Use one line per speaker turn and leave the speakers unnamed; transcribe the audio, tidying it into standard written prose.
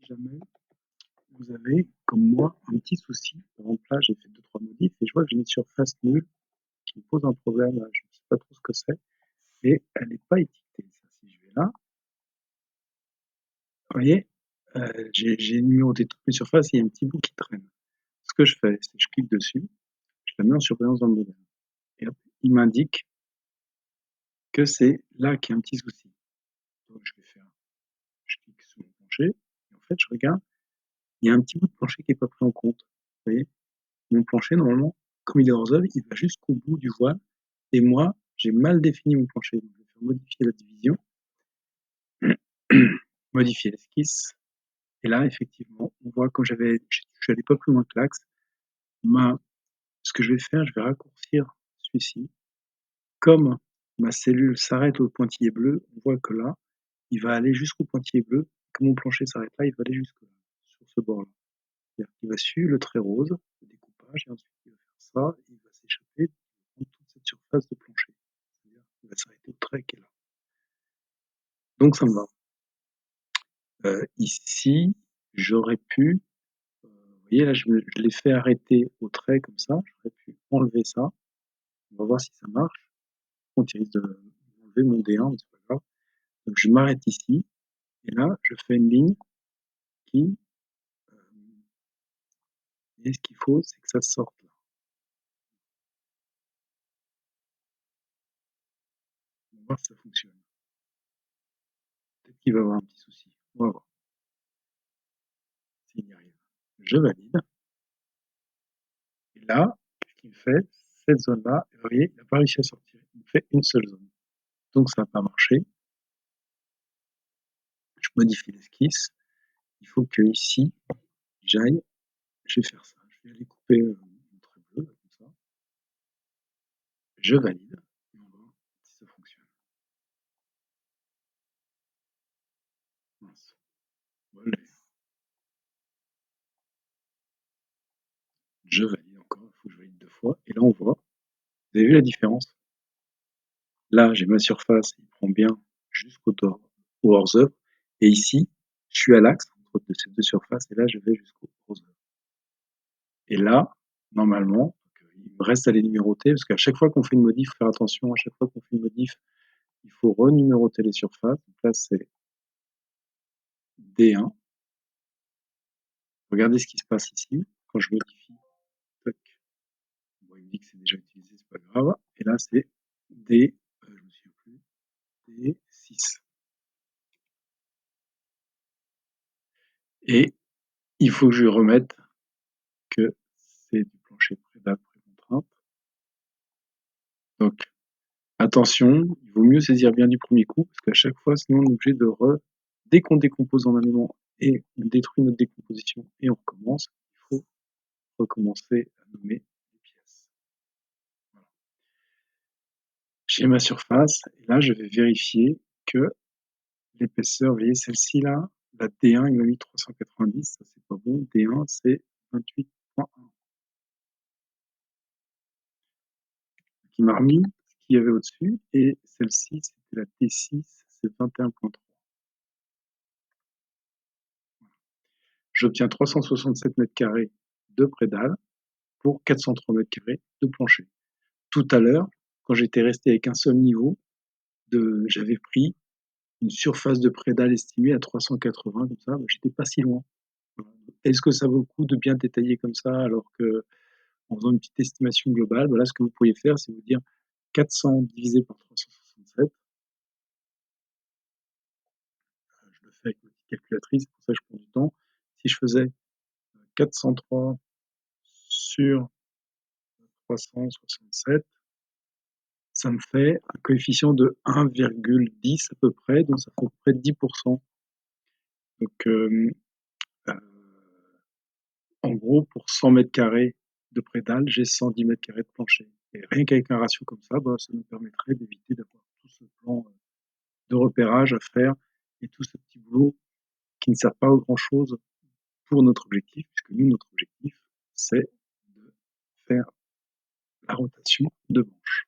si jamais vous avez, comme moi, un petit souci. Par exemple, là, j'ai fait 2-3 modifs et je vois que j'ai une surface nulle qui me pose un problème. Là, je ne sais pas trop ce que c'est. Et elle n'est pas étiquetée. Ça, si je vais là, vous voyez, j'ai numéroté toutes mes surfaces et il y a un petit bout qui traîne. Ce que je fais, c'est que je clique dessus, je la mets en surveillance dans le modèle. Et hop, il m'indique que c'est là qu'il y a un petit souci. Donc, je clique sur mon plancher, et en fait, je regarde, il y a un petit bout de plancher qui n'est pas pris en compte. Vous voyez, mon plancher, normalement, comme il est hors œuvre, il va jusqu'au bout du voile. Et moi, j'ai mal défini mon plancher. Donc, je vais faire modifier la division, modifier l'esquisse. Et là, effectivement, on voit comme je suis allé pas plus loin que l'axe. Ce que je vais faire, je vais raccourcir celui-ci. Comme ma cellule s'arrête au pointillé bleu, on voit que là, il va aller jusqu'au pointillé bleu. Comme mon plancher s'arrête là, il va aller jusque là, sur ce bord-là. C'est-à-dire qu'il va suivre le trait rose, le découpage, et ensuite il va faire ça, et il va s'échapper, il va prendre toute cette surface de plancher. C'est-à-dire qu'il va s'arrêter au trait qui est là. Donc ça me va. Ici, j'aurais pu, vous voyez là, je l'ai fait arrêter au trait comme ça, j'aurais pu enlever ça. On va voir si ça marche. On risque d'enlever mon D1, mais c'est pas grave. Donc je m'arrête ici, et là, je fais une ligne qui, et ce qu'il faut, c'est que ça sorte là. On va voir si ça fonctionne. Peut-être qu'il va y avoir un petit souci. On va voir s'il y arrive. Je valide. Et là, qu'est-ce qu'il me fait? Cette zone-là, vous voyez, il n'a pas réussi à sortir. Il me fait une seule zone. Donc ça n'a pas marché. Je modifie l'esquisse. Il faut que ici, j'aille. Je vais faire ça. Je vais aller couper mon trait bleu, comme ça. Je valide. Et on va voir si ça fonctionne. Mince. Voilà. Je valide encore. Il faut que je valide 2 fois. Et là, on voit. Vous avez vu la différence? Là, j'ai ma surface, il prend bien jusqu'au hors-œuvre. Et ici, je suis à l'axe entre ces deux surfaces, et là, je vais jusqu'au hors-œuvre. Et là, normalement, il me reste à les numéroter, parce qu'à chaque fois qu'on fait une modif, il faut faire attention, à chaque fois qu'on fait une modif, il faut renuméroter les surfaces. Donc là, c'est D1. Regardez ce qui se passe ici. Quand je modifie, toc, bon, il me dit que c'est déjà utilisé, c'est pas grave. Et là, c'est D, je me souviens plus, D6. Et il faut que je remette que c'est du plancher prédable précontrainte. Donc, attention, il vaut mieux saisir bien du premier coup, parce qu'à chaque fois, sinon on est obligé de dès qu'on décompose en un élément et on détruit notre décomposition et on recommence, il faut recommencer à nommer les pièces. Voilà. J'ai ma surface, et là, je vais vérifier que l'épaisseur, vous voyez, celle-ci là, la D1, il m'a mis 390, ça c'est pas bon, D1 c'est 28.1. Qui m'a remis ce qu'il y avait au-dessus, et celle-ci, c'était la T6, c'est 21.3. J'obtiens 367 mètres carrés de prédale pour 403 mètres carrés de plancher. Tout à l'heure, quand j'étais resté avec un seul niveau, j'avais pris une surface de prédale estimée à 380, comme ça, j'étais pas si loin. Est-ce que ça vaut le coup de bien détailler comme ça, alors que, en faisant une petite estimation globale, voilà ce que vous pourriez faire, c'est vous dire 400 divisé par 367. Je le fais avec ma petite calculatrice, pour ça je prends du temps. Si je faisais 403 sur 367, ça me fait un coefficient de 1,10 à peu près, donc ça fait à peu près 10%. Donc, en gros, pour 100 mètres carrés de prédale, j'ai 110 mètres carrés de plancher. Et rien qu'avec un ratio comme ça, ça nous permettrait d'éviter d'avoir tout ce plan de repérage à faire et tout ce petit boulot qui ne sert pas à grand-chose pour notre objectif, puisque nous, notre objectif, c'est de faire la rotation de manche.